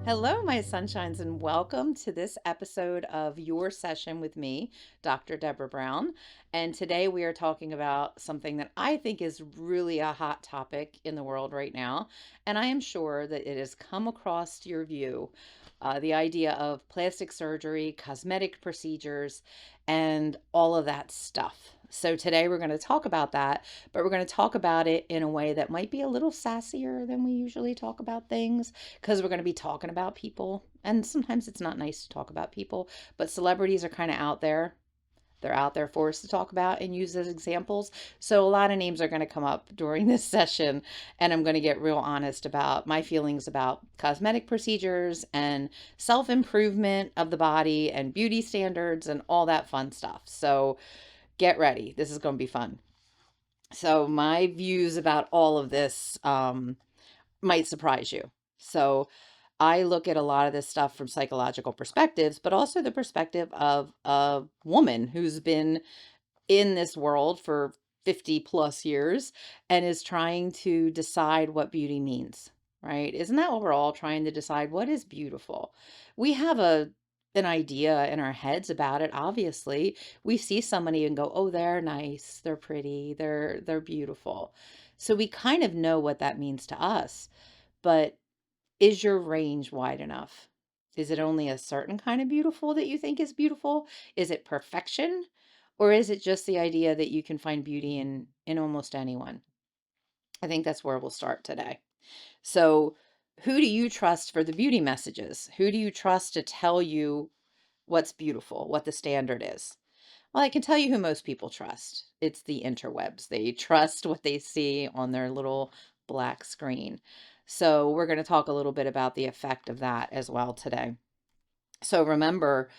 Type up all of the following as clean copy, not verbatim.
Hello, my sunshines, and welcome to this episode of Your Session with me, Dr. Deborah Brown. And today we are talking about something that I think is really a hot topic in the world right now. And I am sure that it has come across your view, the idea of plastic surgery, cosmetic procedures, and all of that stuff. So today we're going to talk about that, but we're going to talk about it in a way that might be a little sassier than we usually talk about things because we're going to be talking about people. And sometimes it's not nice to talk about people, but celebrities are kind of out there. They're out there for us to talk about and use as examples. So a lot of names are going to come up during this session, and I'm going to get real honest about my feelings about cosmetic procedures and self-improvement of the body and beauty standards and all that fun stuff. So get ready. This is going to be fun. So my views about all of this might surprise you. So I look at a lot of this stuff from psychological perspectives, but also the perspective of a woman who's been in this world for 50 plus years and is trying to decide what beauty means, right? Isn't that what we're all trying to decide? What is beautiful? We have an idea in our heads about it. Obviously, we see somebody and go, "Oh, they're nice, they're pretty, they're beautiful." So we kind of know what that means to us. But is your range wide enough? Is it only a certain kind of beautiful that you think is beautiful? Is it perfection? Or is it just the idea that you can find beauty in almost anyone? I think that's where we'll start today. So, who do you trust for the beauty messages? Who do you trust to tell you what's beautiful, what the standard is? Well, I can tell you who most people trust. It's the interwebs. They trust what they see on their little black screen. So, we're going to talk a little bit about the effect of that as well today. So, remember,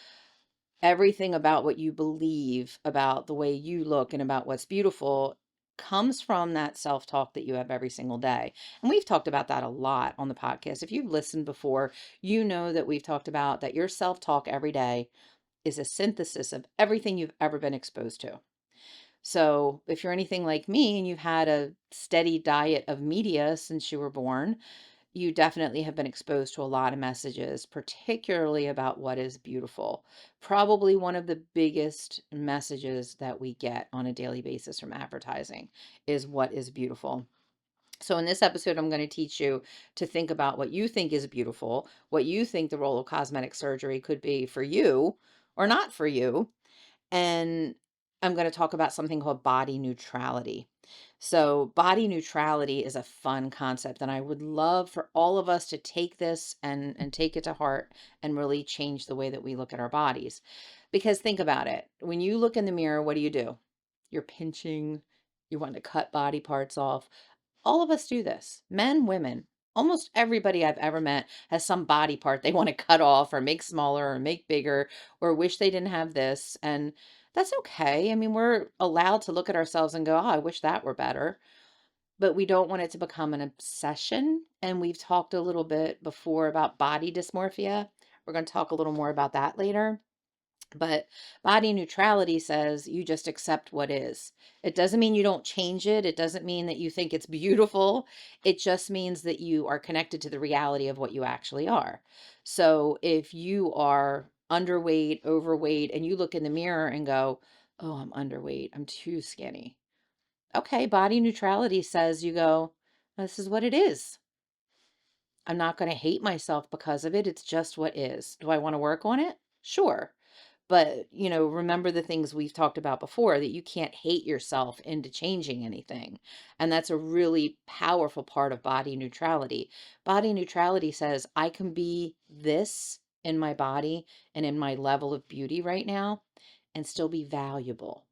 everything about what you believe about the way you look and about what's beautiful comes from that self-talk that you have every single day. And we've talked about that a lot on the podcast. If you've listened before, you know that we've talked about that your self-talk every day is a synthesis of everything you've ever been exposed to. So, if you're anything like me and you've had a steady diet of media since you were born, you definitely have been exposed to a lot of messages, particularly about what is beautiful. Probably one of the biggest messages that we get on a daily basis from advertising is what is beautiful. So, in this episode, I'm going to teach you to think about what you think is beautiful, what you think the role of cosmetic surgery could be for you or not for you, and I'm going to talk about something called body neutrality. So, body neutrality is a fun concept, and I would love for all of us to take this and take it to heart and really change the way that we look at our bodies. Because think about it. When you look in the mirror, what do? You're pinching, you want to cut body parts off. All of us do this, men, women. Almost everybody I've ever met has some body part they want to cut off or make smaller or make bigger or wish they didn't have this. And that's okay. I mean, we're allowed to look at ourselves and go, oh, I wish that were better. But we don't want it to become an obsession. And we've talked a little bit before about body dysmorphia. We're going to talk a little more about that later. But body neutrality says you just accept what is. It doesn't mean you don't change it. It doesn't mean that you think it's beautiful. It just means that you are connected to the reality of what you actually are. So if you are underweight, overweight, and you look in the mirror and go, oh, I'm underweight, I'm too skinny. Okay, body neutrality says you go, this is what it is. I'm not going to hate myself because of it. It's just what is. Do I want to work on it? Sure. But, remember the things we've talked about before that you can't hate yourself into changing anything. And that's a really powerful part of body neutrality. Body neutrality says, I can be this in my body and in my level of beauty right now and still be valuable.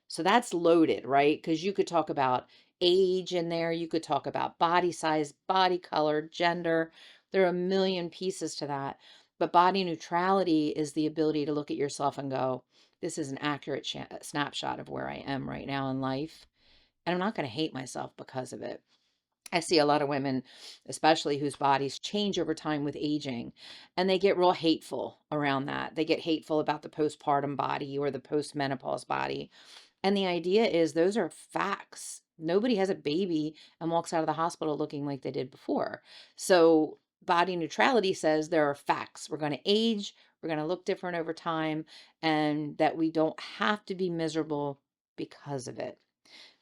So that's loaded, right? Because you could talk about age in there, you could talk about body size, body color, gender. There are a million pieces to that. But body neutrality is the ability to look at yourself and go, this is an accurate snapshot of where I am right now in life. And I'm not going to hate myself because of it. I see a lot of women, especially whose bodies change over time with aging, and they get real hateful around that. They get hateful about the postpartum body or the postmenopause body. And the idea is those are facts. Nobody has a baby and walks out of the hospital looking like they did before. So body neutrality says there are facts. We're going to age, we're going to look different over time, and that we don't have to be miserable because of it.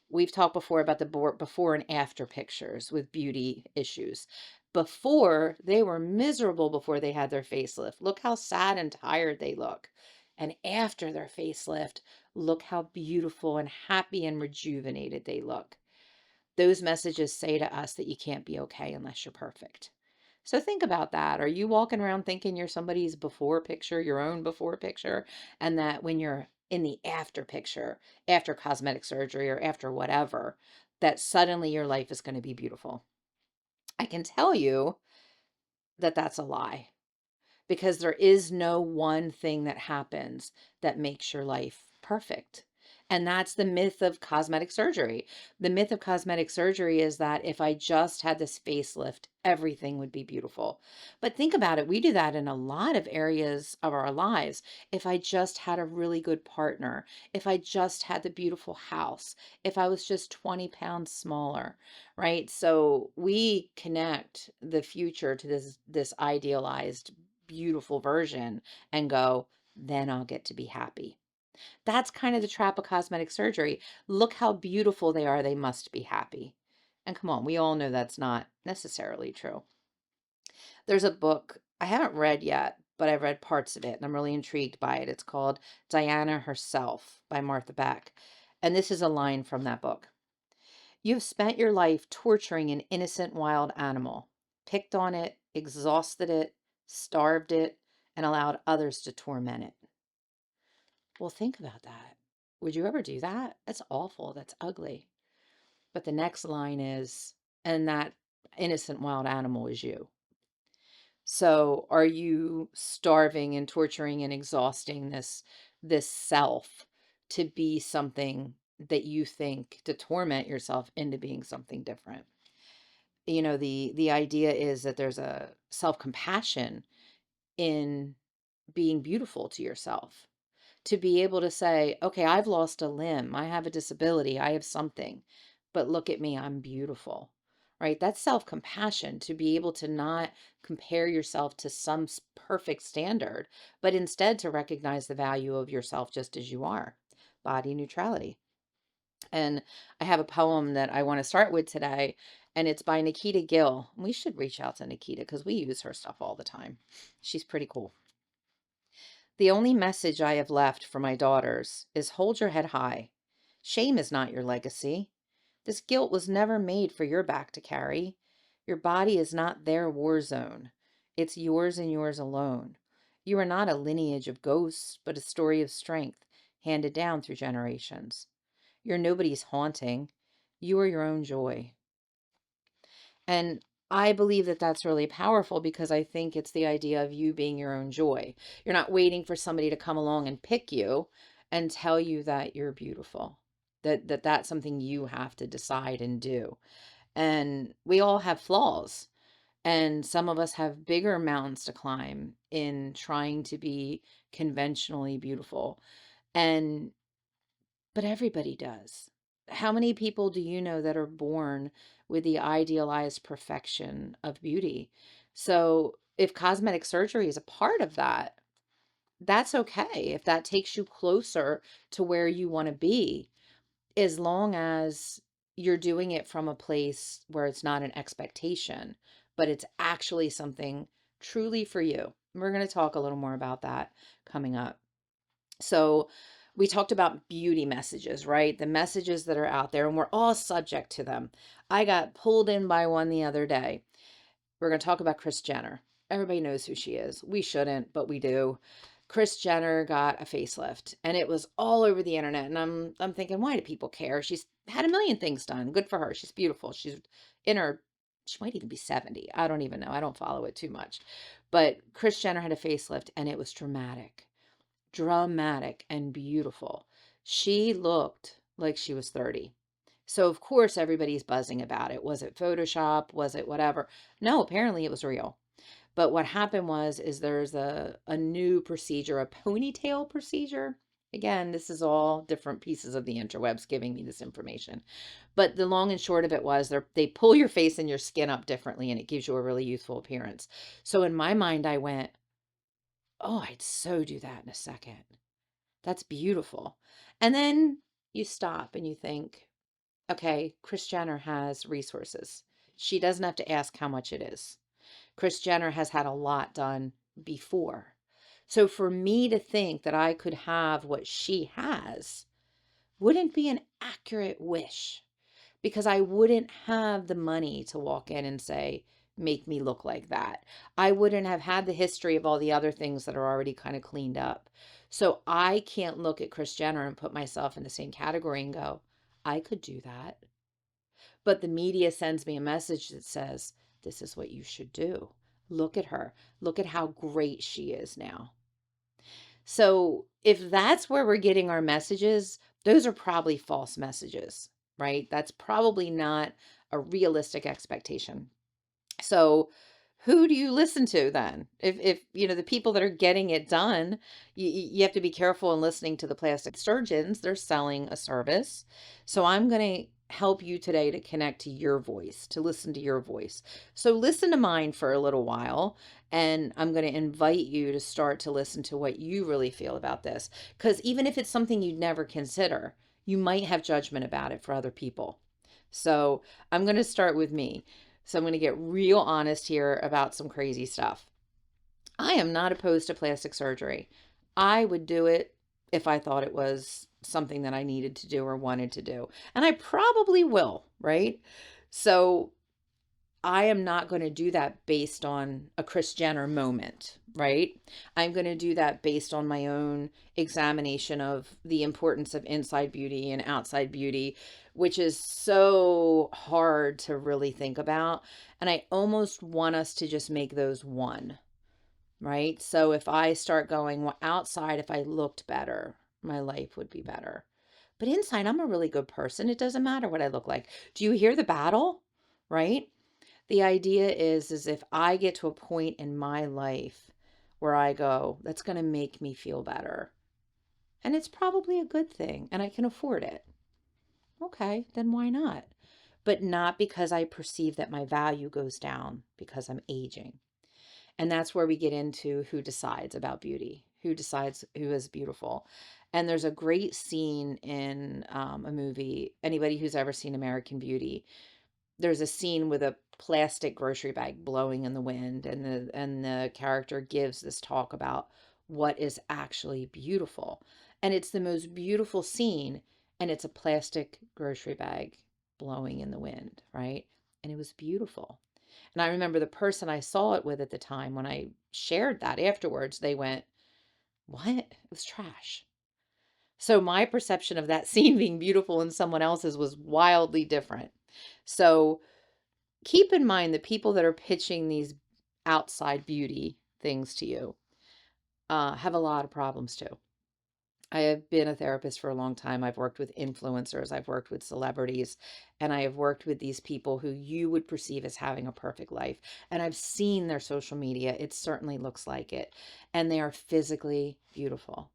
We've talked before about the before and after pictures with beauty issues. Before, they were miserable before they had their facelift. Look how sad and tired they look. And after their facelift, look how beautiful and happy and rejuvenated they look. Those messages say to us that you can't be okay unless you're perfect. So think about that. Are you walking around thinking you're somebody's before picture, your own before picture, and that when you're in the after picture, after cosmetic surgery or after whatever, that suddenly your life is going to be beautiful? I can tell you that that's a lie, because there is no one thing that happens that makes your life perfect. And that's the myth of cosmetic surgery. The myth of cosmetic surgery is that if I just had this facelift, everything would be beautiful. But think about it, we do that in a lot of areas of our lives. If I just had a really good partner, if I just had the beautiful house, if I was just 20 pounds smaller, right? So we connect the future to this idealized beautiful version and go, then I'll get to be happy. That's kind of the trap of cosmetic surgery. Look how beautiful they are. They must be happy. And come on, we all know that's not necessarily true. There's a book I haven't read yet, but I've read parts of it and I'm really intrigued by it. It's called Diana Herself by Martha Beck. And this is a line from that book. You've spent your life torturing an innocent wild animal, picked on it, exhausted it, starved it, and allowed others to torment it. Well, think about that. Would you ever do that? That's awful. That's ugly. But the next line is, and that innocent wild animal is you. So are you starving and torturing and exhausting this self to be something that you think, to torment yourself into being something different? The idea is that there's a self-compassion in being beautiful to yourself, to be able to say, okay, I've lost a limb, I have a disability, I have something, but look at me, I'm beautiful, right? That's self-compassion, to be able to not compare yourself to some perfect standard, but instead to recognize the value of yourself just as you are. Body neutrality. And I have a poem that I want to start with today, and it's by Nikita Gill. We should reach out to Nikita because we use her stuff all the time. She's pretty cool. The only message I have left for my daughters is hold your head high. Shame is not your legacy. This guilt was never made for your back to carry. Your body is not their war zone. It's yours and yours alone. You are not a lineage of ghosts, but a story of strength handed down through generations. You're nobody's haunting. You are your own joy. And I believe that that's really powerful because I think it's the idea of you being your own joy. You're not waiting for somebody to come along and pick you and tell you that you're beautiful. That's something you have to decide and do. And we all have flaws. And some of us have bigger mountains to climb in trying to be conventionally beautiful. And but everybody does. How many people do you know that are born with the idealized perfection of beauty? So, if cosmetic surgery is a part of that, that's okay. If that takes you closer to where you want to be, as long as you're doing it from a place where it's not an expectation, but it's actually something truly for you. We're going to talk a little more about that coming up. So we talked about beauty messages, right? The messages that are out there, and we're all subject to them. I got pulled in by one the other day. We're going to talk about Kris Jenner. Everybody knows who she is. We shouldn't, but we do. Kris Jenner got a facelift and it was all over the internet. And I'm thinking, why do people care? She's had a million things done. Good for her. She's beautiful. She's in her, she might even be 70. I don't even know. I don't follow it too much. But Kris Jenner had a facelift and it was dramatic and beautiful. She looked like she was 30. So of course everybody's buzzing about it. Was it Photoshop? Was it whatever? No, apparently it was real. But what happened was is there's a new procedure, a ponytail procedure. Again, this is all different pieces of the interwebs giving me this information. But the long and short of it was they pull your face and your skin up differently and it gives you a really youthful appearance. So in my mind, I went, oh, I'd so do that in a second. That's beautiful. And then you stop and you think, okay, Kris Jenner has resources. She doesn't have to ask how much it is. Kris Jenner has had a lot done before. So for me to think that I could have what she has wouldn't be an accurate wish because I wouldn't have the money to walk in and say, make me look like that. I wouldn't have had the history of all the other things that are already kind of cleaned up. So I can't look at Kris Jenner and put myself in the same category and go, I could do that. But the media sends me a message that says, this is what you should do. Look at her. Look at how great she is now. So if that's where we're getting our messages, those are probably false messages, right? That's probably not a realistic expectation. So who do you listen to then? If the people that are getting it done, you have to be careful in listening to the plastic surgeons. They're selling a service. So I'm going to help you today to connect to your voice, to listen to your voice. So listen to mine for a little while, and I'm going to invite you to start to listen to what you really feel about this. Because even if it's something you'd never consider, you might have judgment about it for other people. So I'm going to start with me. So I'm going to get real honest here about some crazy stuff. I am not opposed to plastic surgery. I would do it if I thought it was something that I needed to do or wanted to do. And I probably will, right? So I am not going to do that based on a Kris Jenner moment, right? I'm going to do that based on my own examination of the importance of inside beauty and outside beauty, which is so hard to really think about. And I almost want us to just make those one, right? So if I start going, well, outside, if I looked better, my life would be better. But inside, I'm a really good person. It doesn't matter what I look like. Do you hear the battle, right? The idea is if I get to a point in my life where I go, that's going to make me feel better. And it's probably a good thing and I can afford it. Okay, then why not? But not because I perceive that my value goes down because I'm aging. And that's where we get into who decides about beauty, who decides who is beautiful. And there's a great scene in a movie, anybody who's ever seen American Beauty, there's a scene with a plastic grocery bag blowing in the wind, and the character gives this talk about what is actually beautiful. And it's the most beautiful scene, and it's a plastic grocery bag blowing in the wind, right? And it was beautiful. And I remember the person I saw it with at the time, when I shared that afterwards, they went, what? It was trash. So my perception of that scene being beautiful and someone else's was wildly different. So keep in mind the people that are pitching these outside beauty things to you have a lot of problems too. I have been a therapist for a long time. I've worked with influencers, I've worked with celebrities, and I have worked with these people who you would perceive as having a perfect life. And I've seen their social media. It certainly looks like it. And they are physically beautiful.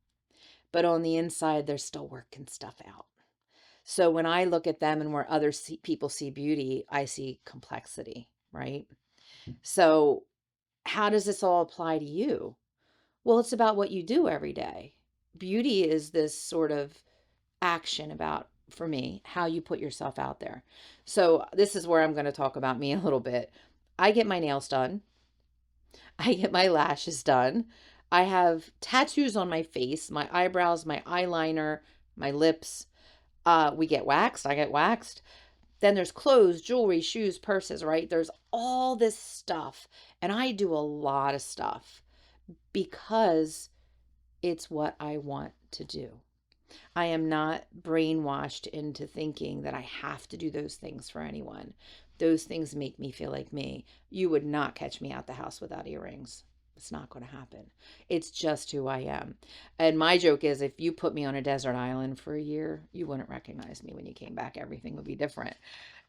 But on the inside, they're still working stuff out. So when I look at them and where other people see beauty, I see complexity, right? So how does this all apply to you? Well, it's about what you do every day. Beauty is this sort of action about, for me, how you put yourself out there. So this is where I'm going to talk about me a little bit. I get my nails done. I get my lashes done. I have tattoos on my face, my eyebrows, my eyeliner, my lips. We get waxed. I get waxed. Then there's clothes, jewelry, shoes, purses, right? There's all this stuff. And I do a lot of stuff because it's what I want to do. I am not brainwashed into thinking that I have to do those things for anyone. Those things make me feel like me. You would not catch me out the house without earrings. It's not going to happen. It's just who I am. And my joke is if you put me on a desert island for a year, you wouldn't recognize me when you came back. Everything would be different.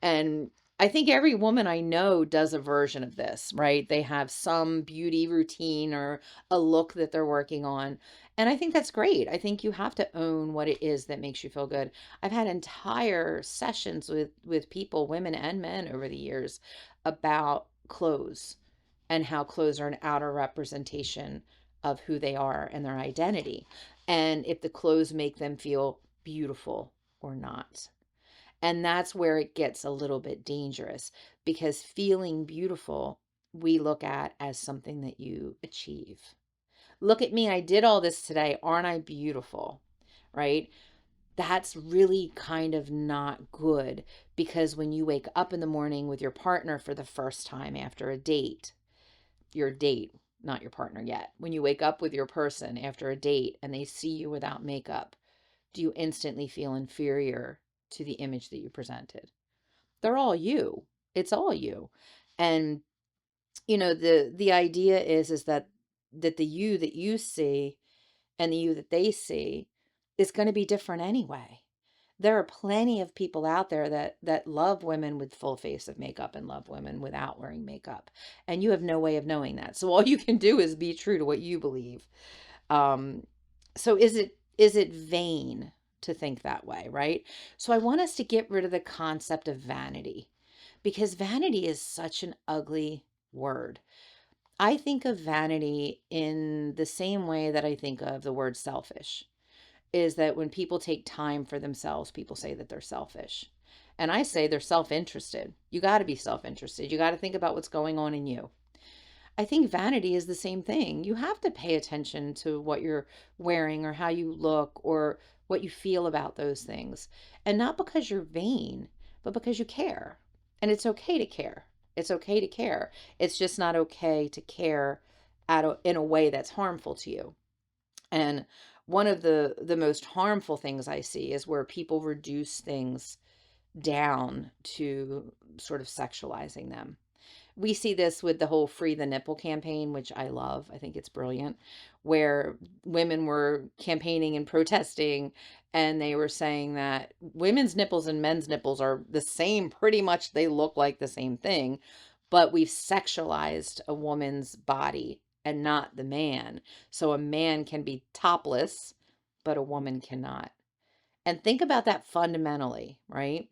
And I think every woman I know does a version of this, right? They have some beauty routine or a look that they're working on. And I think that's great. I think you have to own what it is that makes you feel good. I've had entire sessions with people, women and men over the years about clothes and how clothes are an outer representation of who they are and their identity. And if the clothes make them feel beautiful or not. And that's where it gets a little bit dangerous because feeling beautiful, we look at as something that you achieve. Look at me, I did all this today. Aren't I beautiful? Right? That's really kind of not good because when you wake up in the morning with your partner for the first time after a date, your date, not your partner yet, when you wake up with your person after a date and they see you without makeup, do you instantly feel inferior to the image that you presented? They're all you. It's all you. And the idea is that the you that you see and the you that they see is going to be different anyway. There are plenty of people out there that love women with full face of makeup and love women without wearing makeup. And you have no way of knowing that. So all you can do is be true to what you believe. Um, so is it vain to think that way, right? So I want us to get rid of the concept of vanity because vanity is such an ugly word. I think of vanity in the same way that I think of the word selfish, is that when people take time for themselves, people say that they're selfish. And I say they're self-interested. You got to be self-interested. You got to think about what's going on in you. I think vanity is the same thing. You have to pay attention to what you're wearing or how you look or what you feel about those things. And not because you're vain, but because you care. And it's okay to care. It's okay to care. It's just not okay to care in a way that's harmful to you. And one of the most harmful things I see is where people reduce things down to sort of sexualizing them. We see this with the whole Free the Nipple campaign, which I love. I think it's brilliant, where women were campaigning and protesting, and they were saying that women's nipples and men's nipples are the same, pretty much they look like the same thing, but we've sexualized a woman's body and not the man. So a man can be topless, but a woman cannot. And think about that fundamentally, right?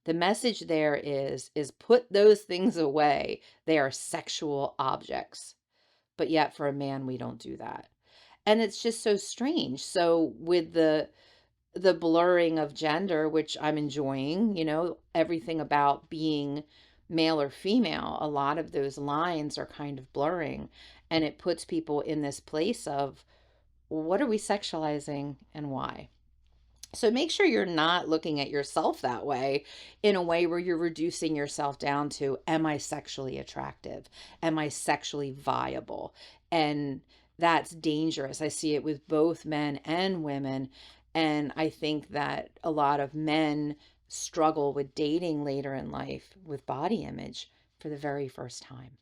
The message there is put those things away. They are sexual objects. But yet for a man we don't do that. And it's just so strange. So with the blurring of gender, which I'm enjoying, everything about being male or female, a lot of those lines are kind of blurring and it puts people in this place of what are we sexualizing and why? So make sure you're not looking at yourself that way in a way where you're reducing yourself down to, am I sexually attractive? Am I sexually viable? And that's dangerous. I see it with both men and women. And I think that a lot of men struggle with dating later in life with body image for the very first time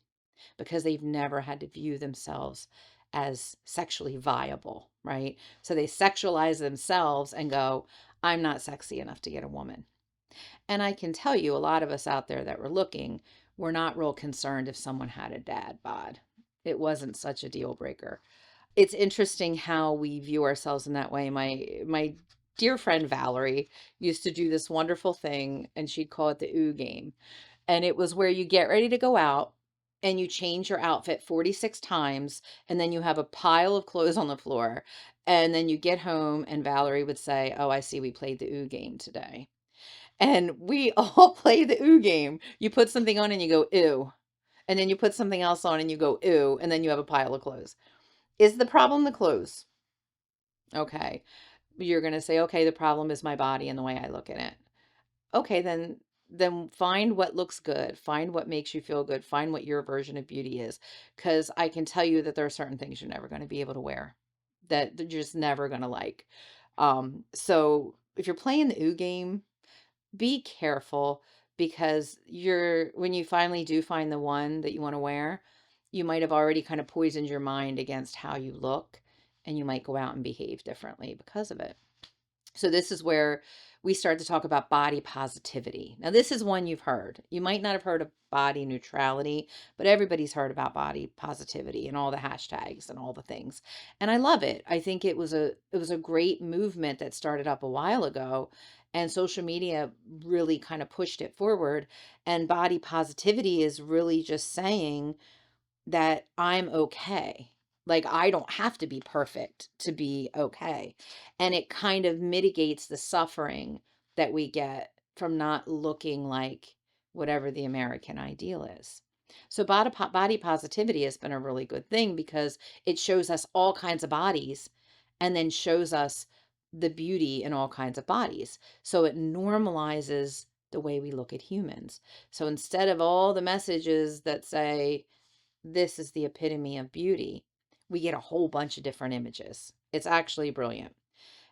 because they've never had to view themselves as sexually viable, right? So they sexualize themselves and go, I'm not sexy enough to get a woman. And I can tell you, a lot of us out there that were looking, were not real concerned if someone had a dad bod. It wasn't such a deal breaker. It's interesting how we view ourselves in that way. My dear friend Valerie used to do this wonderful thing, and she'd call it the ooh game. And it was where you get ready to go out and you change your outfit 46 times and then you have a pile of clothes on the floor. And then you get home and Valerie would say, "Oh, I see we played the ooh game today." And we all play the ooh game. You put something on and you go, "Ew." And then you put something else on and you go, "Ew." And then you have a pile of clothes. Is the problem the clothes? Okay. You're going to say, "Okay, the problem is my body and the way I look in it." Okay, then find what looks good, find what makes you feel good, find what your version of beauty is. Because I can tell you that there are certain things you're never going to be able to wear that you're just never going to like. So if you're playing the ooh game, be careful because when you finally do find the one that you want to wear, you might have already kind of poisoned your mind against how you look, and you might go out and behave differently because of it. So this is where we start to talk about body positivity. Now, this is one you've heard. You might not have heard of body neutrality, but everybody's heard about body positivity and all the hashtags and all the things. And I love it. I think it was a great movement that started up a while ago, and social media really kind of pushed it forward. And body positivity is really just saying that I'm okay. Like, I don't have to be perfect to be okay. And it kind of mitigates the suffering that we get from not looking like whatever the American ideal is. So, body positivity has been a really good thing because it shows us all kinds of bodies and then shows us the beauty in all kinds of bodies. So, it normalizes the way we look at humans. So, instead of all the messages that say, this is the epitome of beauty, we get a whole bunch of different images. It's actually brilliant.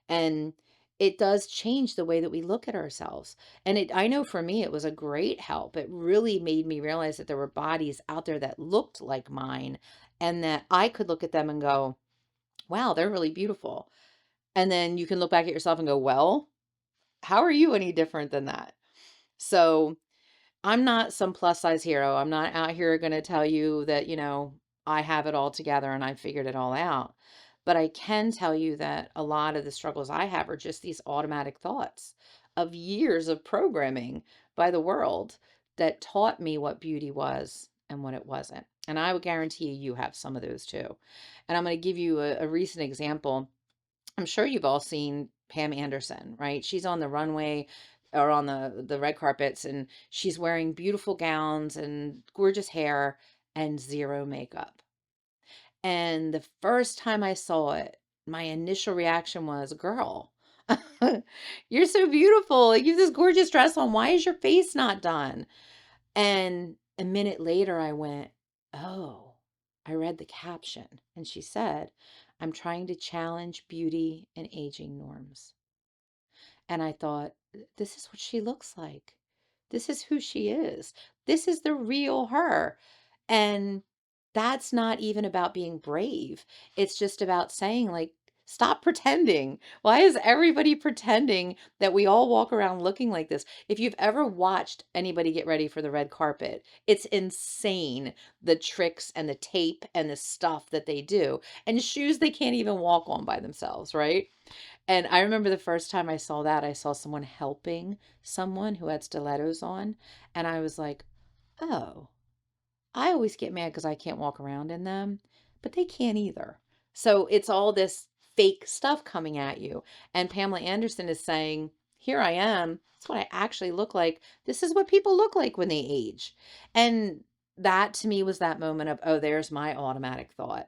And it does change the way that we look at ourselves. And I know for me, it was a great help. It really made me realize that there were bodies out there that looked like mine and that I could look at them and go, wow, they're really beautiful. And then you can look back at yourself and go, well, how are you any different than that? So I'm not some plus size hero. I'm not out here going to tell you that, I have it all together and I figured it all out. But I can tell you that a lot of the struggles I have are just these automatic thoughts of years of programming by the world that taught me what beauty was and what it wasn't. And I would guarantee you have some of those too. And I'm going to give you a recent example. I'm sure you've all seen Pam Anderson, right? She's on the runway or on the red carpets, and she's wearing beautiful gowns and gorgeous hair and zero makeup. And the first time I saw it, my initial reaction was, girl, you're so beautiful. You have this gorgeous dress on. Why is your face not done? And a minute later, I went, oh, I read the caption. And she said, I'm trying to challenge beauty and aging norms. And I thought, this is what she looks like. This is who she is. This is the real her. And that's not even about being brave. It's just about saying, like, stop pretending. Why is everybody pretending that we all walk around looking like this? If you've ever watched anybody get ready for the red carpet, it's insane, the tricks and the tape and the stuff that they do, and shoes they can't even walk on by themselves, right? And I remember the first time I saw that, I saw someone helping someone who had stilettos on. And I was like, oh, I always get mad because I can't walk around in them, but they can't either. So it's all this fake stuff coming at you. And Pamela Anderson is saying, here I am. That's what I actually look like. This is what people look like when they age. And that to me was that moment of, oh, there's my automatic thought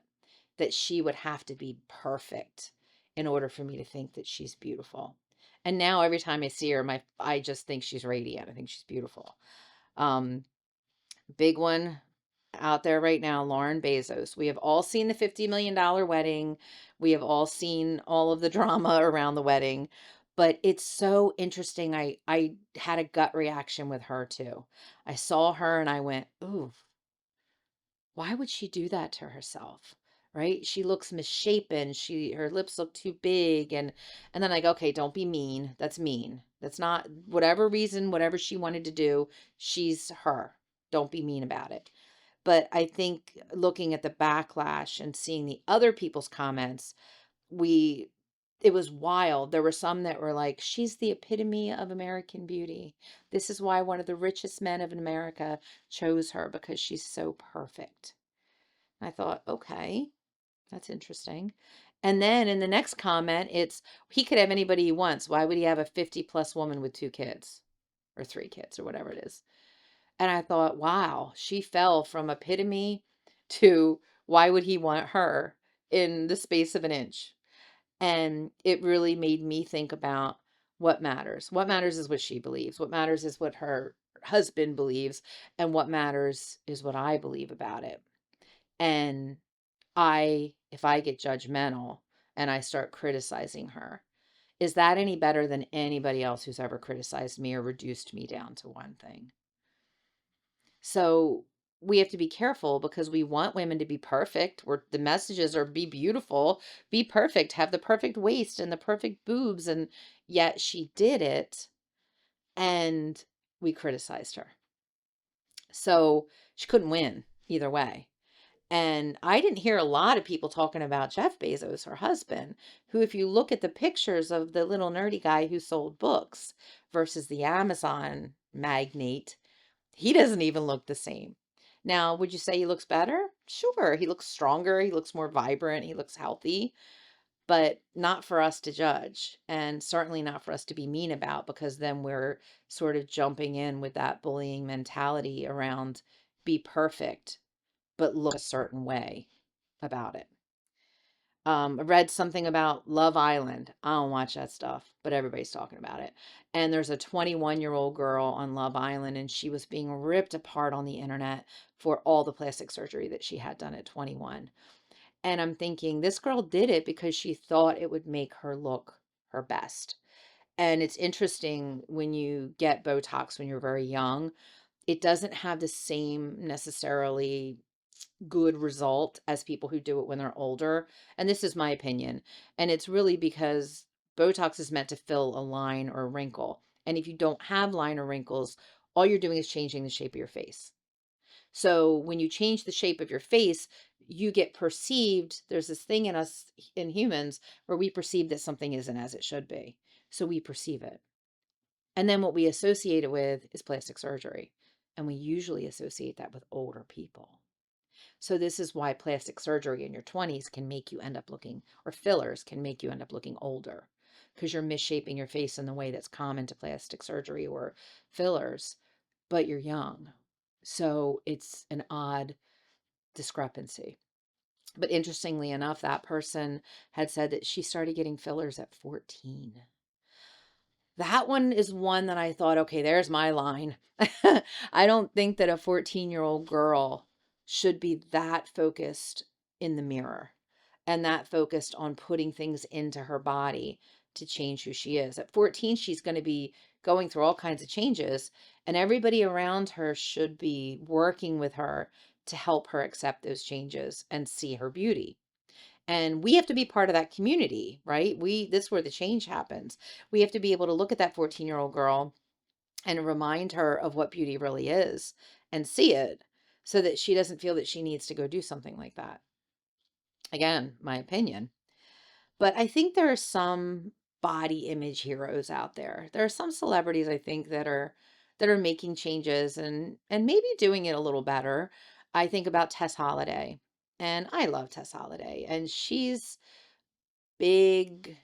that she would have to be perfect in order for me to think that she's beautiful. And now every time I see her, I just think she's radiant. I think she's beautiful. Um, Big one out there right now, Lauren Bezos. We have all seen the $50 million wedding. We have all seen all of the drama around the wedding. But it's so interesting. I had a gut reaction with her too. I saw her and I went, ooh, why would she do that to herself? Right? She looks misshapen. Her lips look too big, and then like, okay, don't be mean. That's mean. That's not whatever reason, whatever she wanted to do, she's her. Don't be mean about it. But I think looking at the backlash and seeing the other people's comments, we it was wild. There were some that were like, she's the epitome of American beauty. This is why one of the richest men of America chose her because she's so perfect. I thought, okay, that's interesting. And then in the next comment, it's he could have anybody he wants. Why would he have a 50 plus woman with two kids or three kids or whatever it is? And I thought, wow, she fell from epitome to why would he want her in the space of an inch? And it really made me think about what matters. What matters is what she believes. What matters is what her husband believes. And what matters is what I believe about it. And if I get judgmental and I start criticizing her, is that any better than anybody else who's ever criticized me or reduced me down to one thing? So we have to be careful because we want women to be perfect. The messages are be beautiful, be perfect, have the perfect waist and the perfect boobs. And yet she did it and we criticized her. So she couldn't win either way. And I didn't hear a lot of people talking about Jeff Bezos, her husband, who, if you look at the pictures of the little nerdy guy who sold books versus the Amazon magnate, he doesn't even look the same. Now, would you say he looks better? Sure. He looks stronger. He looks more vibrant. He looks healthy, but not for us to judge, and certainly not for us to be mean about, because then we're sort of jumping in with that bullying mentality around be perfect, but look a certain way about it. I read something about Love Island. I don't watch that stuff, but everybody's talking about it. And there's a 21-year-old girl on Love Island, and she was being ripped apart on the internet for all the plastic surgery that she had done at 21. And I'm thinking, this girl did it because she thought it would make her look her best. And it's interesting, when you get Botox when you're very young, it doesn't have the same necessarily good result as people who do it when they're older. And this is my opinion. And it's really because Botox is meant to fill a line or a wrinkle. And if you don't have line or wrinkles, all you're doing is changing the shape of your face. So when you change the shape of your face, you get perceived. There's this thing in us, in humans, where we perceive that something isn't as it should be. So we perceive it. And then what we associate it with is plastic surgery. And we usually associate that with older people. So this is why plastic surgery in your 20s can make you end up looking, or fillers can make you end up looking older, because you're misshaping your face in the way that's common to plastic surgery or fillers, but you're young. So it's an odd discrepancy. But interestingly enough, that person had said that she started getting fillers at 14. That one is one that I thought, okay, there's my line. I don't think that a 14-year-old girl should be that focused in the mirror and that focused on putting things into her body to change who she is. At 14, she's going to be going through all kinds of changes, and everybody around her should be working with her to help her accept those changes and see her beauty. And we have to be part of that community, right? This is where the change happens. We have to be able to look at that 14-year-old girl and remind her of what beauty really is and see it, so that she doesn't feel that she needs to go do something like that. Again, my opinion. But I think there are some body image heroes out there. There are some celebrities, I think, that are making changes and maybe doing it a little better. I think about Tess Holliday. And I love Tess Holliday. And she's big,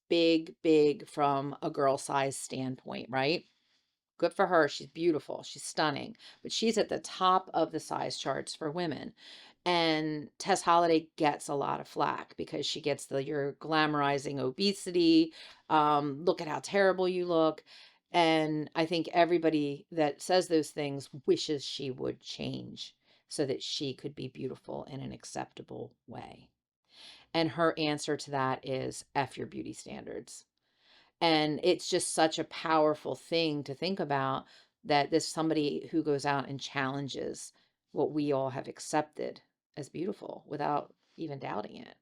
big, big from a girl size standpoint, right? Good for her. She's beautiful. She's stunning. But she's at the top of the size charts for women. And Tess Holliday gets a lot of flack because she gets you're glamorizing obesity. Look at how terrible you look. And I think everybody that says those things wishes she would change so that she could be beautiful in an acceptable way. And her answer to that is F your beauty standards. And it's just such a powerful thing to think about, that this somebody who goes out and challenges what we all have accepted as beautiful without even doubting it.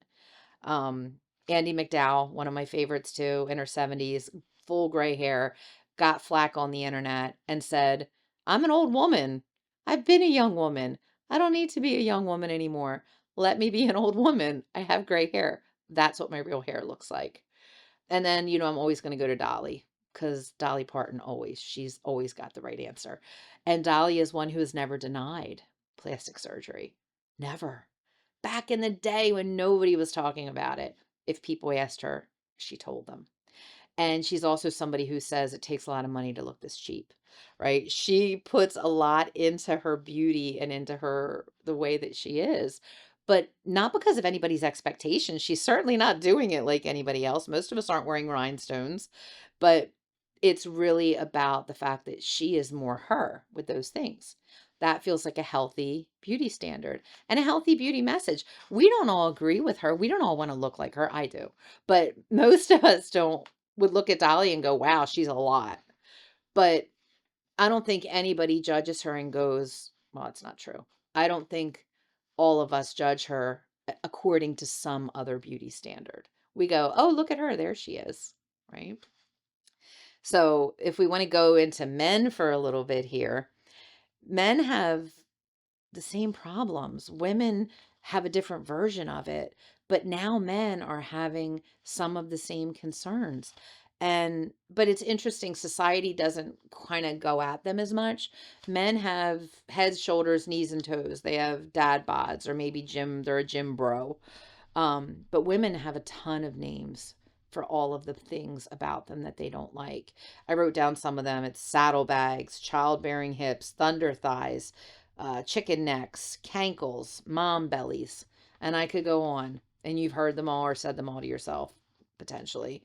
Um, Andy McDowell, one of my favorites too, in her 70s, full gray hair, got flack on the internet and said, I'm an old woman. I've been a young woman. I don't need to be a young woman anymore. Let me be an old woman. I have gray hair. That's what my real hair looks like. And then, I'm always going to go to Dolly, because Dolly Parton she's always got the right answer. And Dolly is one who has never denied plastic surgery. Never. Back in the day when nobody was talking about it, if people asked her, she told them. And she's also somebody who says it takes a lot of money to look this cheap, right? She puts a lot into her beauty and into the way that she is, but not because of anybody's expectations. She's certainly not doing it like anybody else. Most of us aren't wearing rhinestones, but it's really about the fact that she is more her with those things. That feels like a healthy beauty standard and a healthy beauty message. We don't all agree with her. We don't all want to look like her. I do. But most of us don't would look at Dolly and go, wow, she's a lot. But I don't think anybody judges her and goes, Well, it's not true. I don't think all of us judge her according to some other beauty standard. We go, oh, look at her. There she is. Right. So if we want to go into men for a little bit here, men have the same problems. Women have a different version of it, but now men are having some of the same concerns. But it's interesting, society doesn't kind of go at them as much. Men have heads, shoulders, knees, and toes. They have dad bods, or maybe they're a gym bro. But women have a ton of names for all of the things about them that they don't like. I wrote down some of them. It's saddlebags, childbearing hips, thunder thighs, chicken necks, cankles, mom bellies, and I could go on. And you've heard them all or said them all to yourself, potentially.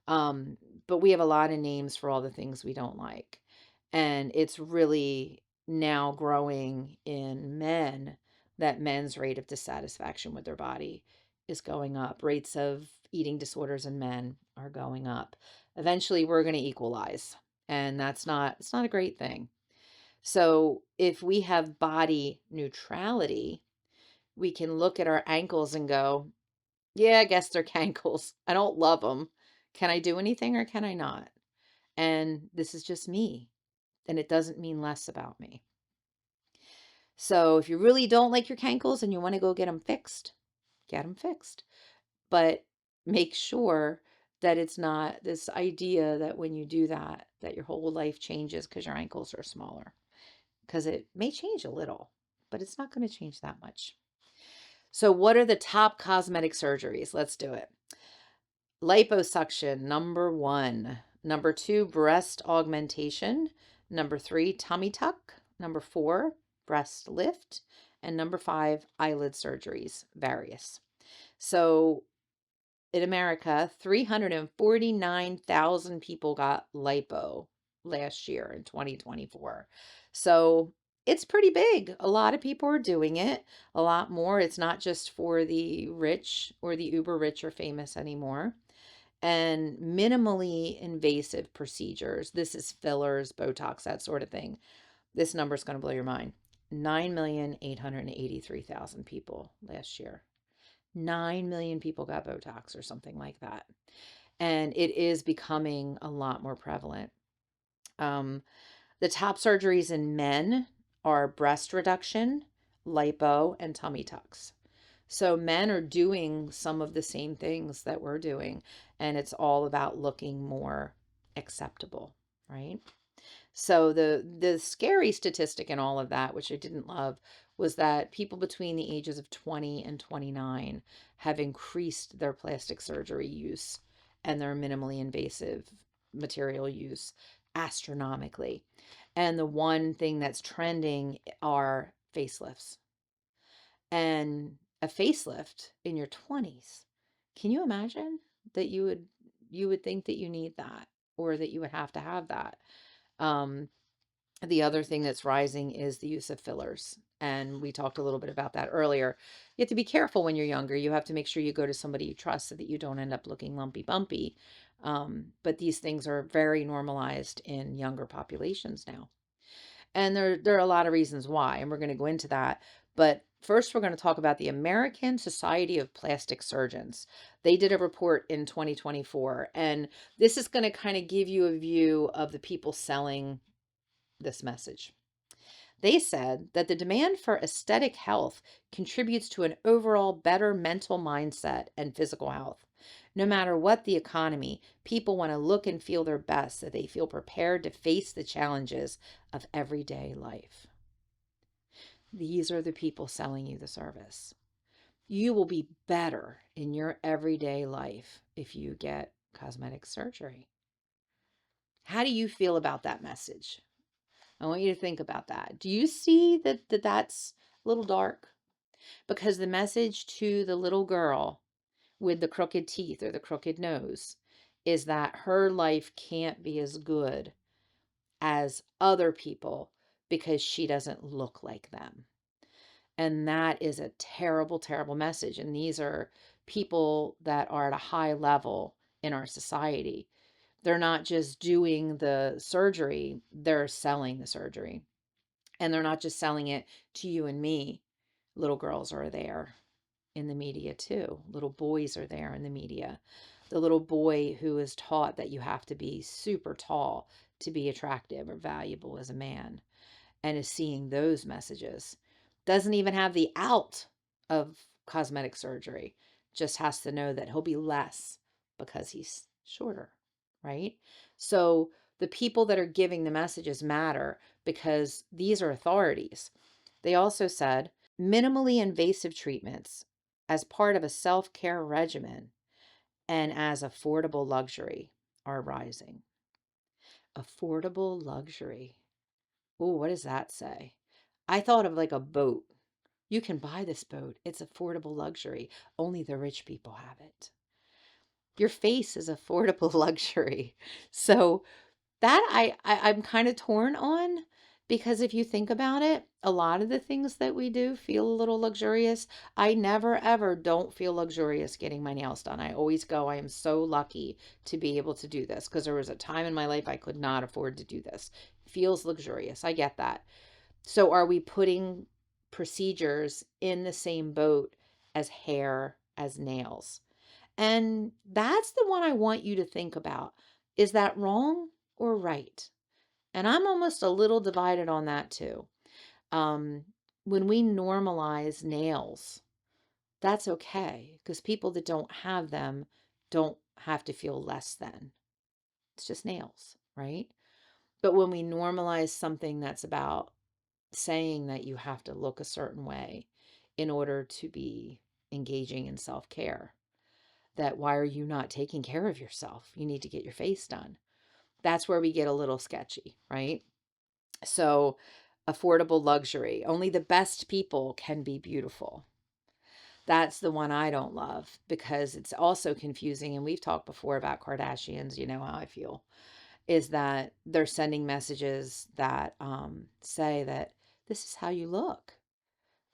Um, but we have a lot of names for all the things we don't like. And it's really now growing in men that men's rate of dissatisfaction with their body is going up. Rates of eating disorders in men are going up. Eventually we're going to equalize, and it's not a great thing. So if we have body neutrality, we can look at our ankles and go, yeah, I guess they're cankles. I don't love them. Can I do anything or can I not? And this is just me, and it doesn't mean less about me. So if you really don't like your cankles and you want to go get them fixed. But make sure that it's not this idea that when you do that, that your whole life changes because your ankles are smaller. Because it may change a little, but it's not going to change that much. So, what are the top cosmetic surgeries? Let's do it. Liposuction, number one. Number two, breast augmentation. Number three, tummy tuck. Number four, breast lift. And number five, eyelid surgeries, various. So, in America, 349,000 people got lipo last year in 2024. So it's pretty big. A lot of people are doing it, a lot more. It's not just for the rich or the uber rich or famous anymore. And minimally invasive procedures. This is fillers, Botox, that sort of thing. This number is going to blow your mind. 9,883,000 people last year. 9 million people got Botox or something like that. And it is becoming a lot more prevalent. Um, the top surgeries in men are breast reduction, lipo, and tummy tucks. So men are doing some of the same things that we're doing, and it's all about looking more acceptable, right? So the scary statistic in all of that, which I didn't love, was that people between the ages of 20 and 29 have increased their plastic surgery use and their minimally invasive material use astronomically. And the one thing that's trending are facelifts. And a facelift in your 20s. Can you imagine that you would think that you need that, or that you would have to have that? Um, the other thing that's rising is the use of fillers. And we talked a little bit about that earlier. You have to be careful when you're younger. You have to make sure you go to somebody you trust so that you don't end up looking lumpy bumpy. But these things are very normalized in younger populations now. And there are a lot of reasons why, and we're going to go into that. But first, we're going to talk about the American Society of Plastic Surgeons. They did a report in 2024, and this is going to kind of give you a view of the people selling this message. They said that the demand for aesthetic health contributes to an overall better mental mindset and physical health. No matter what the economy, people want to look and feel their best so they feel prepared to face the challenges of everyday life. These are the people selling you the service. You will be better in your everyday life if you get cosmetic surgery. How do you feel about that message? I want you to think about that. Do you see that that's a little dark? Because the message to the little girl with the crooked teeth or the crooked nose is that her life can't be as good as other people because she doesn't look like them. And that is a terrible, terrible message. And these are people that are at a high level in our society. They're not just doing the surgery, they're selling the surgery. And they're not just selling it to you and me. Little girls are there in the media too. Little boys are there in the media. The little boy who is taught that you have to be super tall to be attractive or valuable as a man and is seeing those messages doesn't even have the out of cosmetic surgery, just has to know that he'll be less because he's shorter, right? So the people that are giving the messages matter because these are authorities. They also said minimally invasive treatments as part of a self-care regimen and as affordable luxury are rising. Affordable luxury. Oh, what does that say? I thought of like a boat. You can buy this boat. It's affordable luxury. Only the rich people have it. Your face is affordable luxury. So that I'm kind of torn on because if you think about it, a lot of the things that we do feel a little luxurious. I never ever don't feel luxurious getting my nails done. I always go, I am so lucky to be able to do this because there was a time in my life I could not afford to do this. Feels luxurious. I get that. So are we putting procedures in the same boat as hair, as nails? And that's the one I want you to think about. Is that wrong or right? And I'm almost a little divided on that too. Um, when we normalize nails, that's okay because people that don't have them don't have to feel less than. It's just nails, right? But when we normalize something that's about saying that you have to look a certain way in order to be engaging in self-care, that why are you not taking care of yourself? You need to get your face done. That's where we get a little sketchy, right? So, affordable luxury. Only the best people can be beautiful. That's the one I don't love because it's also confusing. And we've talked before about Kardashians, you know how I feel, is that they're sending messages that say that this is how you look.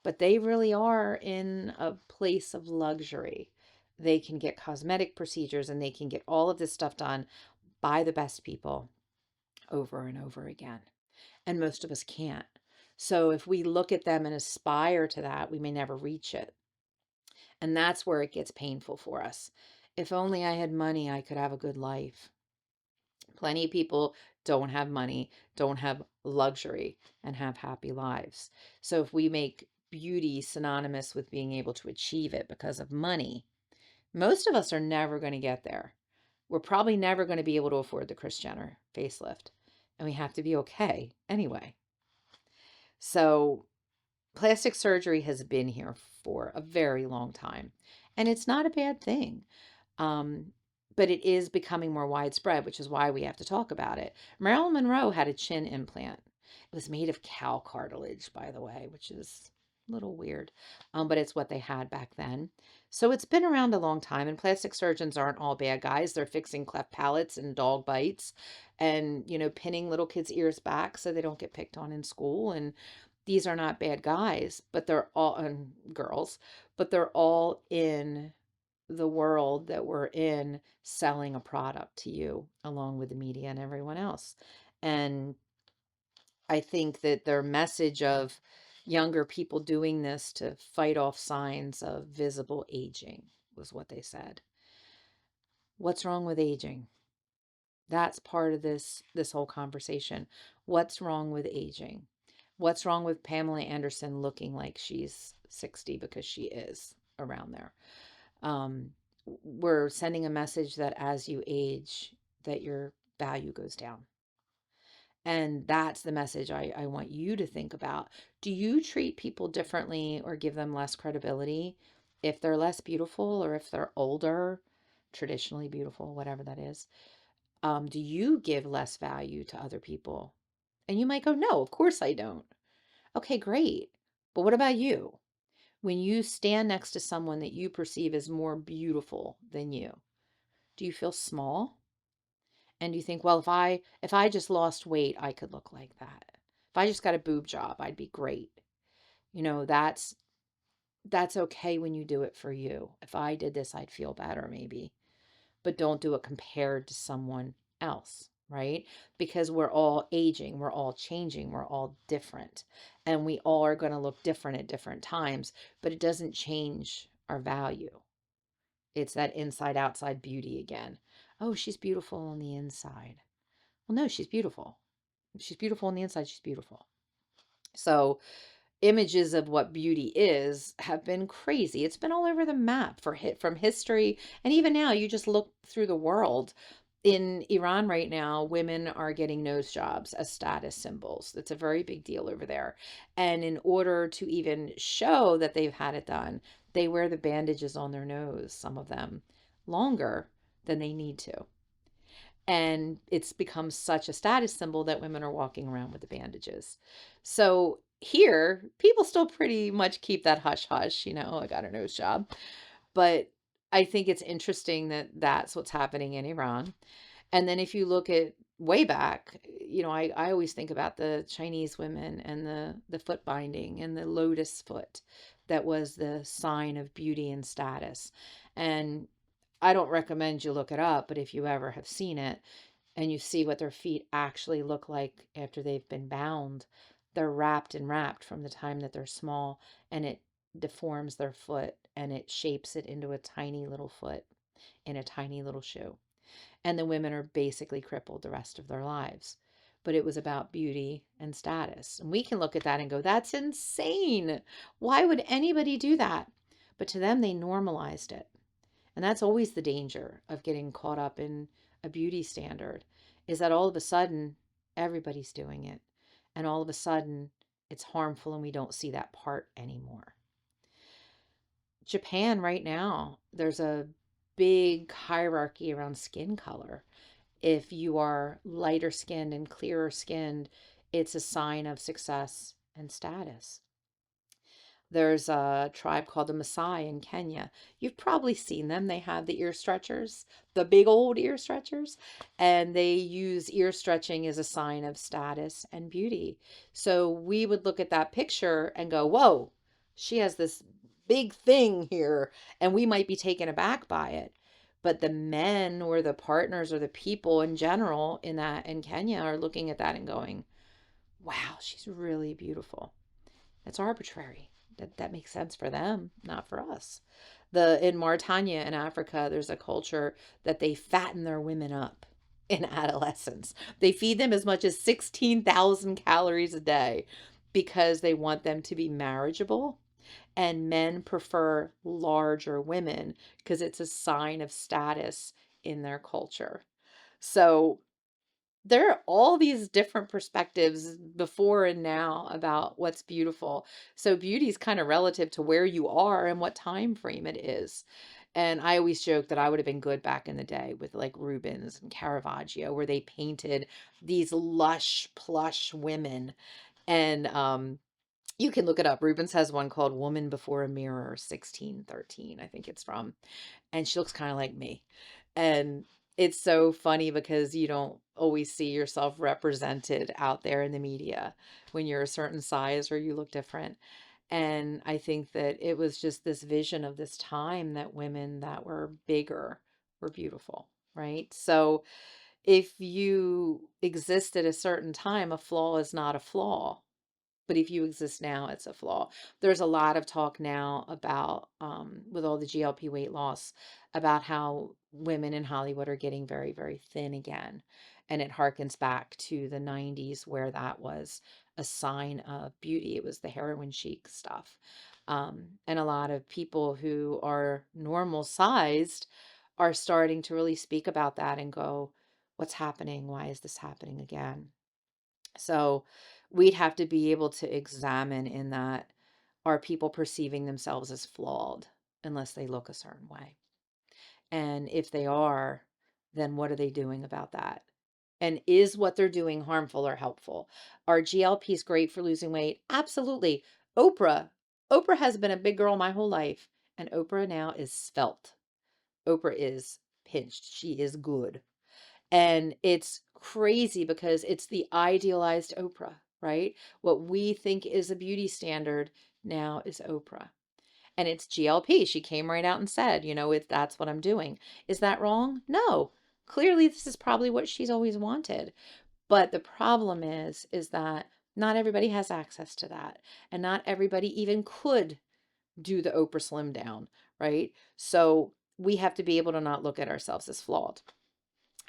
But they really are in a place of luxury. They can get cosmetic procedures and they can get all of this stuff done by the best people over and over again. And most of us can't. So if we look at them and aspire to that, we may never reach it. And that's where it gets painful for us. If only I had money, I could have a good life. Plenty of people don't have money, don't have luxury, and have happy lives. So if we make beauty synonymous with being able to achieve it because of money, most of us are never going to get there. We're probably never going to be able to afford the Kris Jenner facelift. And we have to be okay anyway. So plastic surgery has been here for a very long time. And it's not a bad thing. Um, but it is becoming more widespread, which is why we have to talk about it. Marilyn Monroe had a chin implant. It was made of cow cartilage, by the way, which is a little weird, but it's what they had back then. So it's been around a long time, and plastic surgeons aren't all bad guys. They're fixing cleft palates and dog bites and, pinning little kids' ears back so they don't get picked on in school. And these are not bad guys, but they're all, and girls, but they're all in the world that we're in selling a product to you along with the media and everyone else. And I think that their message of younger people doing this to fight off signs of visible aging was what they said. What's wrong with aging? That's part of this whole conversation. What's wrong with aging? What's wrong with Pamela Anderson looking like she's 60 because she is around there? um, we're sending a message that as you age, that your value goes down. And that's the message I want you to think about. Do you treat people differently or give them less credibility if they're less beautiful or if they're older, traditionally beautiful, whatever that is? Do you give less value to other people? And you might go, no, of course I don't. Okay, great. But what about you? When you stand next to someone that you perceive as more beautiful than you, do you feel small? And do you think, well, if I just lost weight, I could look like that. If I just got a boob job, I'd be great. That's okay when you do it for you. If I did this, I'd feel better maybe. But don't do it compared to someone else. right? Because we're all aging, we're all changing, we're all different, and we all are going to look different at different times, but it doesn't change our value. It's that inside outside beauty again. Oh, she's beautiful on the inside. Well, no, she's beautiful. She's beautiful on the inside, she's beautiful. So, images of what beauty is have been crazy. It's been all over the map for from history, and even now you just look through the world. In Iran right now, women are getting nose jobs as status symbols. That's a very big deal over there. And in order to even show that they've had it done, they wear the bandages on their nose, some of them, longer than they need to. And it's become such a status symbol that women are walking around with the bandages. So here, people still pretty much keep that hush hush, I got a nose job. But I think it's interesting that that's what's happening in Iran. And then if you look at way back, I always think about the Chinese women and the foot binding and the lotus foot that was the sign of beauty and status. And I don't recommend you look it up, but if you ever have seen it and you see what their feet actually look like after they've been bound, they're wrapped and wrapped from the time that they're small, and it deforms their foot and it shapes it into a tiny little foot in a tiny little shoe. And the women are basically crippled the rest of their lives. But it was about beauty and status. And we can look at that and go, that's insane. Why would anybody do that? But to them, they normalized it. And that's always the danger of getting caught up in a beauty standard, is that all of a sudden everybody's doing it. And all of a sudden it's harmful and we don't see that part anymore. Japan right now, there's a big hierarchy around skin color. If you are lighter skinned and clearer skinned, it's a sign of success and status. There's a tribe called the Maasai in Kenya. You've probably seen them. They have the ear stretchers, the big old ear stretchers, and they use ear stretching as a sign of status and beauty. So we would look at that picture and go, whoa, she has this big thing here, and we might be taken aback by it. But the men or the partners or the people in general in Kenya are looking at that and going, wow, she's really beautiful. It's arbitrary. That makes sense for them, not for us. In Mauritania in Africa, there's a culture that they fatten their women up in adolescence. They feed them as much as 16,000 calories a day because they want them to be marriageable. And men prefer larger women because it's a sign of status in their culture. So there are all these different perspectives before and now about what's beautiful. So beauty is kind of relative to where you are and what time frame it is. And I always joke that I would have been good back in the day with like Rubens and Caravaggio, where they painted these lush, plush women. And you can look it up. Rubens has one called Woman Before a Mirror, 1613, I think it's from. And she looks kind of like me. And it's so funny because you don't always see yourself represented out there in the media when you're a certain size or you look different. And I think that it was just this vision of this time that women that were bigger were beautiful, right? So if you exist at a certain time, a flaw is not a flaw. But if you exist now, it's a flaw. There's a lot of talk now about, with all the GLP weight loss, about how women in Hollywood are getting very, very thin again. And it harkens back to the 90s where that was a sign of beauty. It was the heroin chic stuff. And a lot of people who are normal sized are starting to really speak about that and go, what's happening? Why is this happening again? So we'd have to be able to examine in that, are people perceiving themselves as flawed unless they look a certain way? And if they are, then what are they doing about that? And is what they're doing harmful or helpful? Are GLPs great for losing weight? Absolutely. Oprah. Oprah has been a big girl my whole life, and Oprah now is svelte. Oprah is pinched. She is good. And it's crazy because it's the idealized Oprah, right? What we think is a beauty standard now is Oprah. And it's GLP. She came right out and said, that's what I'm doing. Is that wrong? No. Clearly, this is probably what she's always wanted. But the problem is that not everybody has access to that. And not everybody even could do the Oprah Slim down, right? So we have to be able to not look at ourselves as flawed.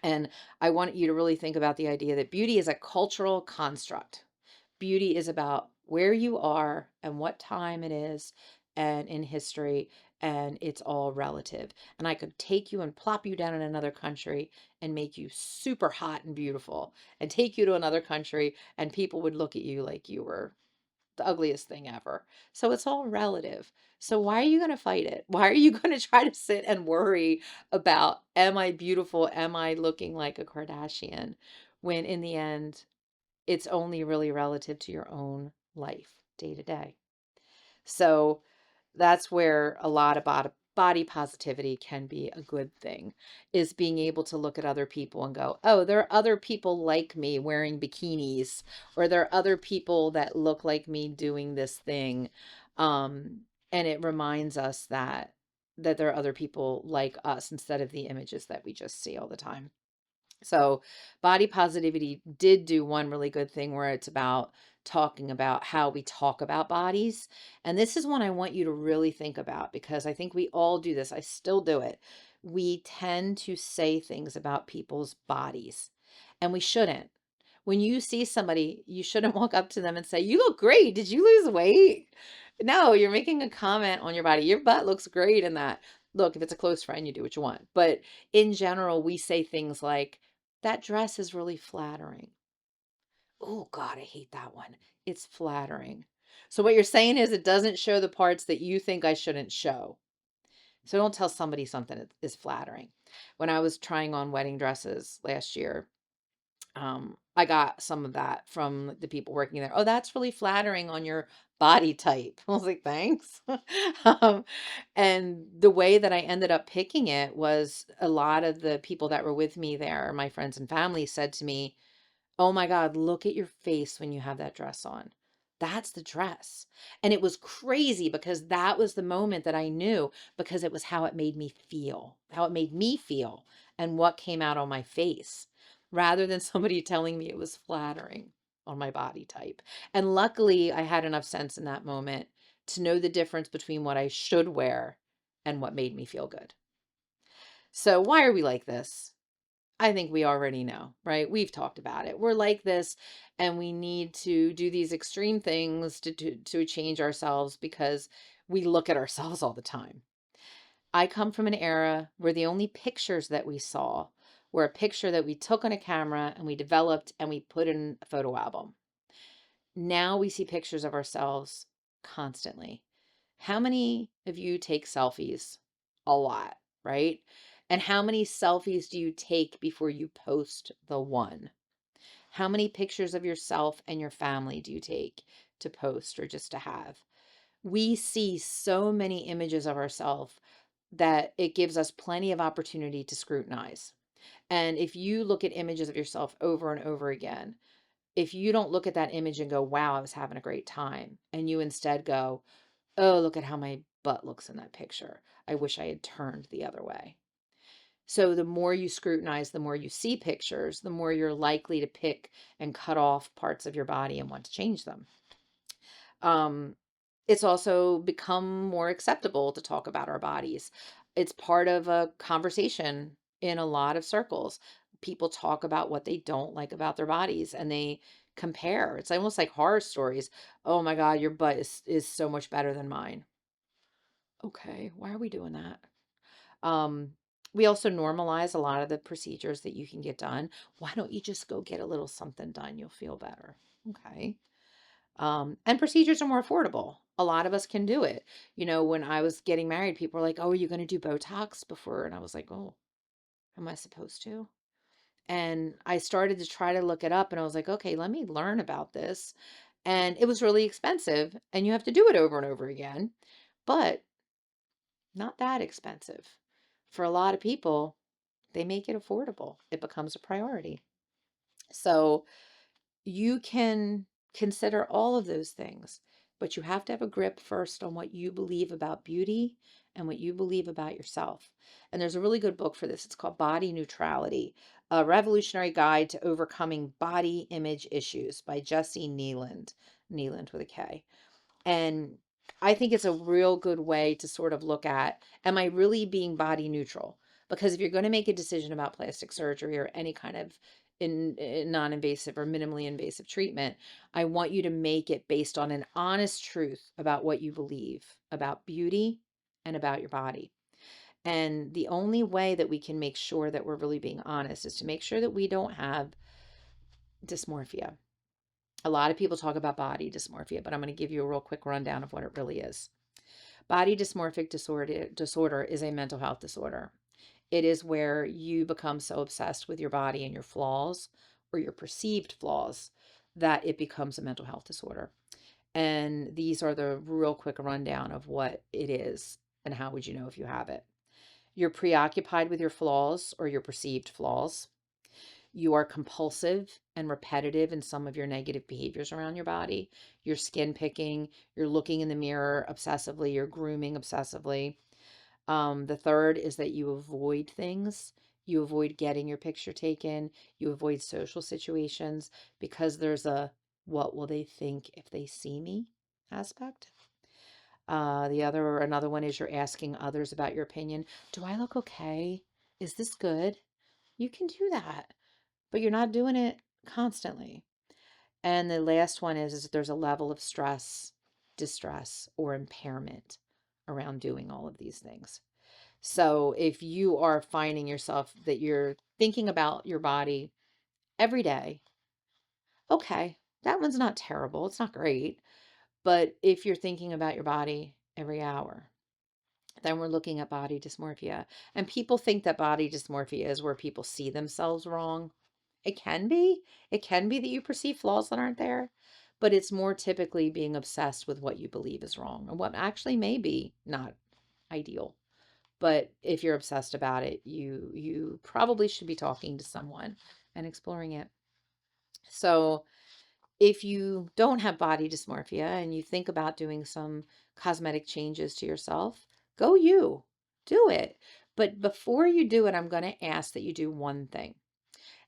And I want you to really think about the idea that beauty is a cultural construct. Beauty is about where you are and what time it is and in history, and it's all relative. And I could take you and plop you down in another country and make you super hot and beautiful, and take you to another country, and people would look at you like you were the ugliest thing ever. So it's all relative. So why are you going to fight it? Why are you going to try to sit and worry about, am I beautiful? Am I looking like a Kardashian? When in the end, it's only really relative to your own life day to day. So that's where a lot of body positivity can be a good thing, is being able to look at other people and go, oh, there are other people like me wearing bikinis, or there are other people that look like me doing this thing. And it reminds us that there are other people like us instead of the images that we just see all the time. So, body positivity did do one really good thing where it's about talking about how we talk about bodies. And this is one I want you to really think about, because I think we all do this. I still do it. We tend to say things about people's bodies, and we shouldn't. When you see somebody, you shouldn't walk up to them and say, "You look great. Did you lose weight?" No, you're making a comment on your body. Your butt looks great in that. Look, if it's a close friend, you do what you want. But in general, we say things like, that dress is really flattering. Oh, God, I hate that one. It's flattering. So, what you're saying is it doesn't show the parts that you think I shouldn't show. So, don't tell somebody something is flattering. When I was trying on wedding dresses last year, I got some of that from the people working there. Oh, that's really flattering on your body type. I was like, thanks. um, and the way that I ended up picking it was, a lot of the people that were with me there, my friends and family, said to me, oh my God, look at your face when you have that dress on. That's the dress. And it was crazy because that was the moment that I knew, because it was how it made me feel, and what came out on my face, rather than somebody telling me it was flattering on my body type. And luckily, I had enough sense in that moment to know the difference between what I should wear and what made me feel good. So, why are we like this? I think we already know, right? We've talked about it. We're like this, and we need to do these extreme things to change ourselves, because we look at ourselves all the time. I come from an era where the only pictures that we saw were a picture that we took on a camera and we developed and we put in a photo album. Now we see pictures of ourselves constantly. How many of you take selfies? A lot, right? And how many selfies do you take before you post the one? How many pictures of yourself and your family do you take to post or just to have? We see so many images of ourselves that it gives us plenty of opportunity to scrutinize. And if you look at images of yourself over and over again, if you don't look at that image and go, wow, I was having a great time, and you instead go, oh, look at how my butt looks in that picture, I wish I had turned the other way. So the more you scrutinize, the more you see pictures, the more you're likely to pick and cut off parts of your body and want to change them. Um, it's also become more acceptable to talk about our bodies. It's part of a conversation in a lot of circles. People talk about what they don't like about their bodies, and they compare. It's almost like horror stories. Oh my God, your butt is so much better than mine. Okay, why are we doing that? Um, we also normalize a lot of the procedures that you can get done. Why don't you just go get a little something done? You'll feel better. Okay. And procedures are more affordable. A lot of us can do it. When I was getting married, people were like, oh, are you going to do Botox before? And I was like, oh, am I supposed to? And I started to try to look it up, and I was like, okay, let me learn about this. And it was really expensive, and you have to do it over and over again, but not that expensive. For a lot of people, they make it affordable. It becomes a priority. So you can consider all of those things, but you have to have a grip first on what you believe about beauty and what you believe about yourself. And there's a really good book for this. It's called Body Neutrality, A Revolutionary Guide to Overcoming Body Image Issues by Jesse Nealand, Nealand with a K. And I think it's a real good way to sort of look at, am I really being body neutral? Because if you're going to make a decision about plastic surgery or any kind of in non-invasive or minimally invasive treatment, I want you to make it based on an honest truth about what you believe about beauty and about your body. And the only way that we can make sure that we're really being honest is to make sure that we don't have dysmorphia. A lot of people talk about body dysmorphia, but I'm going to give you a real quick rundown of what it really is. Body dysmorphic disorder is a mental health disorder. It is where you become so obsessed with your body and your flaws or your perceived flaws that it becomes a mental health disorder. And these are the real quick rundown of what it is and how would you know if you have it. You're preoccupied with your flaws or your perceived flaws. You are compulsive and repetitive in some of your negative behaviors around your body. You're skin picking, you're looking in the mirror obsessively, you're grooming obsessively. The third is that you avoid things. You avoid getting your picture taken. You avoid social situations because there's a what will they think if they see me aspect. Another one is you're asking others about your opinion. Do I look okay? Is this good? You can do that, but you're not doing it constantly. And the last one is that there's a level of stress, distress, or impairment around doing all of these things. So if you are finding yourself that you're thinking about your body every day, okay, that one's not terrible. It's not great. But if you're thinking about your body every hour, then we're looking at body dysmorphia. And people think that body dysmorphia is where people see themselves wrong. It can be. It can be that you perceive flaws that aren't there, but it's more typically being obsessed with what you believe is wrong and what actually may be not ideal. But if you're obsessed about it, you probably should be talking to someone and exploring it. So if you don't have body dysmorphia and you think about doing some cosmetic changes to yourself, go you. Do it. But before you do it, I'm going to ask that you do one thing.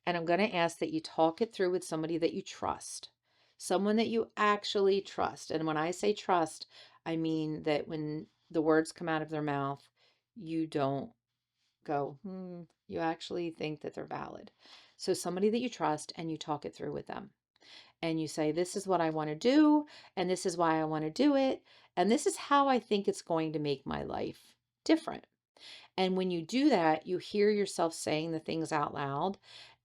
And I'm going to ask that you talk it through with somebody that you trust, someone that you actually trust. And when I say trust, I mean that when the words come out of their mouth, you don't go, you actually think that they're valid. So somebody that you trust and you talk it through with them. And you say, this is what I want to do, and this is why I want to do it, and this is how I think it's going to make my life different. And when you do that, you hear yourself saying the things out loud,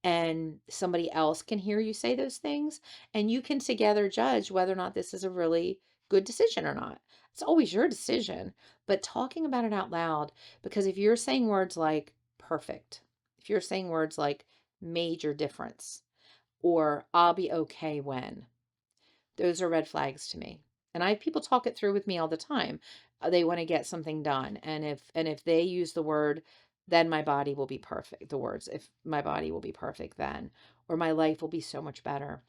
and somebody else can hear you say those things, and you can together judge whether or not this is a really good decision or not. It's always your decision, but talking about it out loud, because if you're saying words like perfect, if you're saying words like major difference, or I'll be okay when, those are red flags to me. And I have people talk it through with me all the time. They want to get something done. And if they use the word, then my body will be perfect. The words, if my body will be perfect then, or my life will be so much better.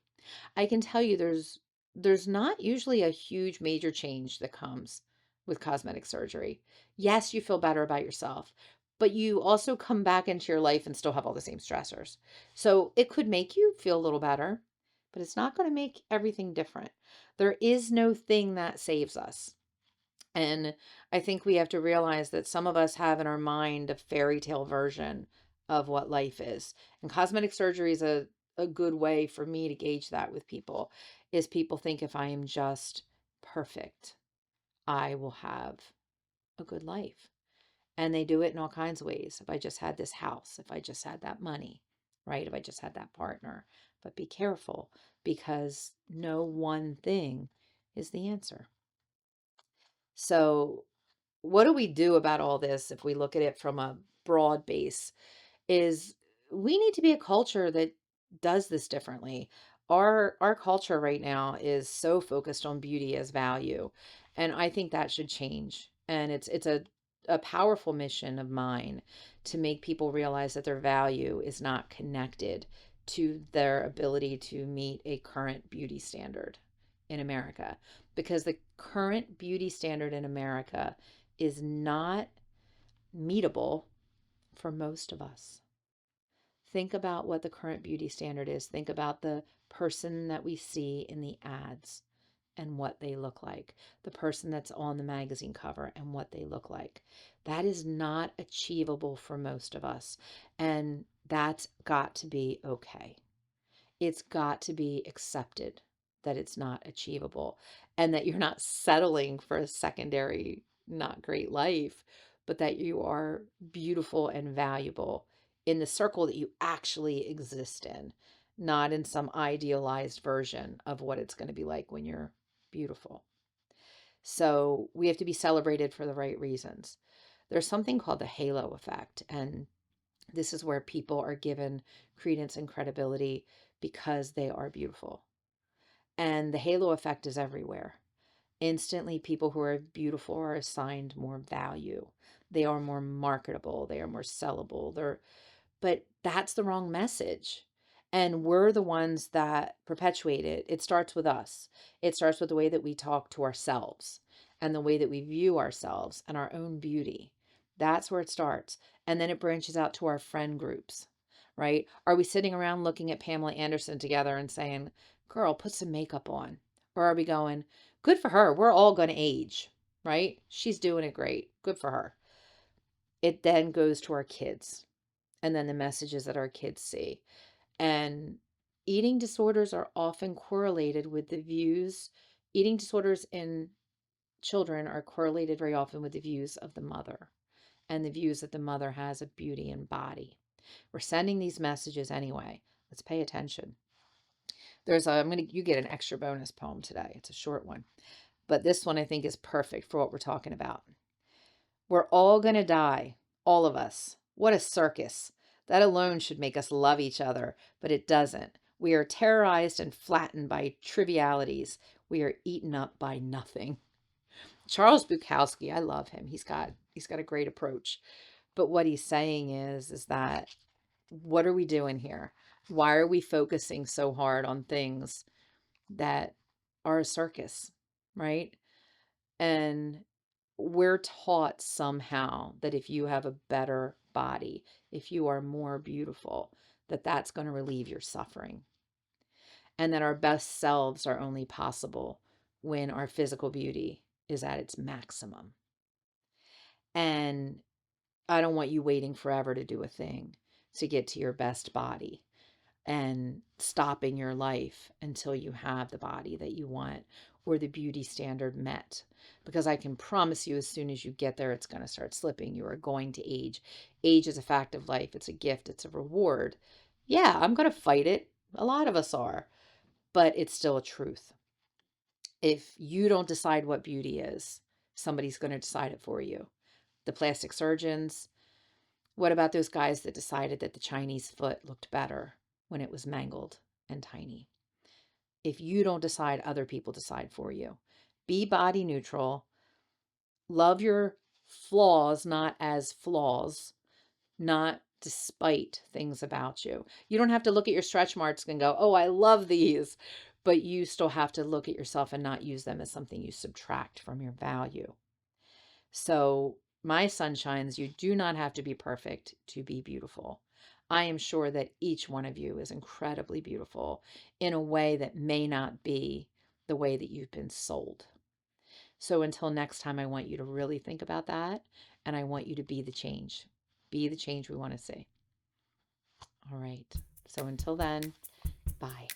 I can tell you there's not usually a huge major change that comes with cosmetic surgery. Yes, you feel better about yourself, but you also come back into your life and still have all the same stressors. So it could make you feel a little better, but it's not going to make everything different. There is no thing that saves us. And I think we have to realize that some of us have in our mind a fairy tale version of what life is. And cosmetic surgery is a good way for me to gauge that with people, is people think if I am just perfect, I will have a good life. And they do it in all kinds of ways. If I just had this house, if I just had that money, right? If I just had that partner. But be careful because no one thing is the answer. So what do we do about all this if we look at it from a broad base? Is we need to be a culture that does this differently. Our culture right now is so focused on beauty as value, and I think that should change. And it's a powerful mission of mine to make people realize that their value is not connected to their ability to meet a current beauty standard in America, because the current beauty standard in America is not meetable for most of us. Think about what the current beauty standard is. Think about the person that we see in the ads and what they look like, the person that's on the magazine cover and what they look like. That is not achievable for most of us. And that's got to be okay. It's got to be accepted that it's not achievable and that you're not settling for a secondary, not great life, but that you are beautiful and valuable in the circle that you actually exist in, not in some idealized version of what it's going to be like when you're beautiful. So we have to be celebrated for the right reasons. There's something called the halo effect, and this is where people are given credence and credibility because they are beautiful. And the halo effect is everywhere. Instantly, people who are beautiful are assigned more value. They are more marketable. They are more sellable. But that's the wrong message. And we're the ones that perpetuate it. It starts with us. It starts with the way that we talk to ourselves and the way that we view ourselves and our own beauty. That's where it starts. And then it branches out to our friend groups, right? Are we sitting around looking at Pamela Anderson together and saying, girl, put some makeup on? Or are we going, good for her. We're all going to age, right? She's doing it great. Good for her. It then goes to our kids and then the messages that our kids see. And eating disorders are often correlated with the views. Eating disorders in children are correlated very often with the views of the mother and the views that the mother has of beauty and body. We're sending these messages anyway. Let's pay attention. You get an extra bonus poem today. It's a short one, but this one I think is perfect for what we're talking about. We're all going to die, all of us. What a circus. That alone should make us love each other, but it doesn't. We are terrorized and flattened by trivialities. We are eaten up by nothing. Charles Bukowski, I love him. He's got a great approach. But what he's saying is that what are we doing here? Why are we focusing so hard on things that are a circus, right? And we're taught somehow that if you have a better body, if you are more beautiful, that that's going to relieve your suffering. And that our best selves are only possible when our physical beauty is at its maximum. And I don't want you waiting forever to do a thing to get to your best body and stopping your life until you have the body that you want or the beauty standard met. Because I can promise you, as soon as you get there, it's going to start slipping. You are going to age. Age is a fact of life. It's a gift. It's a reward. Yeah, I'm going to fight it. A lot of us are, but it's still a truth. If you don't decide what beauty is, somebody's going to decide it for you. The plastic surgeons. What about those guys that decided that the Chinese foot looked better when it was mangled and tiny? If you don't decide, other people decide for you. Be body neutral. Love your flaws, not as flaws, not despite things about you. You don't have to look at your stretch marks and go, oh, I love these. But you still have to look at yourself and not use them as something you subtract from your value. So, my sunshines, you do not have to be perfect to be beautiful. I am sure that each one of you is incredibly beautiful in a way that may not be the way that you've been sold. So, until next time, I want you to really think about that. And I want you to be the change. Be the change we want to see. All right. So, until then, bye.